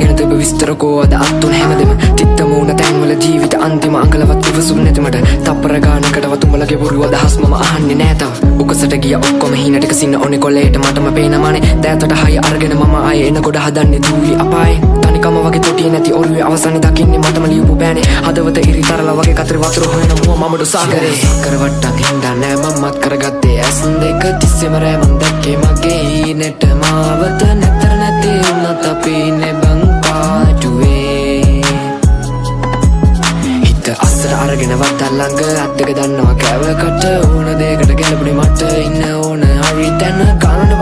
ගැන තිබ විස්තරකෝ අද අත්තුන හැමදෙම තිත්ත මූුණ තැන්වල ජීවිත අන්තිම අංකලවත් ඉවසුම් නැතිමට තප්පර ගානකටවත් උඹලගේ බොරු අදහස් මම අහන්නේ නෑතව උකසට ගිය ඔක්කොම හීනටික සින්න ඕනේ කොලේට මටම පේනමානේ දෑතට හය අරගෙන මම ආයේ එන ගොඩ හදන්නේ දූලි අපායෙන් තනිකම වගේ තොටිය නැති ඔරුවේ අවසානේ දකින්නේ මටම ලියපු බෑනේ හදවත ඉරි තරලා වගේ කතරේ වතුර හොයන මුව මමඩු සාගරේ කරවට්ටක් හින්දා නෑ මමත් කරගත්තේ ඇස් දෙක තිස්සෙම රෑ මන් දැක්කේ මගේ හීනෙට මාවත නැතර නැති වුණත් අපි නේ බං පාටුවේ හිත අස්සර අරගෙන වත්තල් ළඟ අත් දෙක දන්නවා කෑවකට ඕන දෙයකට ගැලපුණේ මට ඉන්න ඕන හරි තැන කනට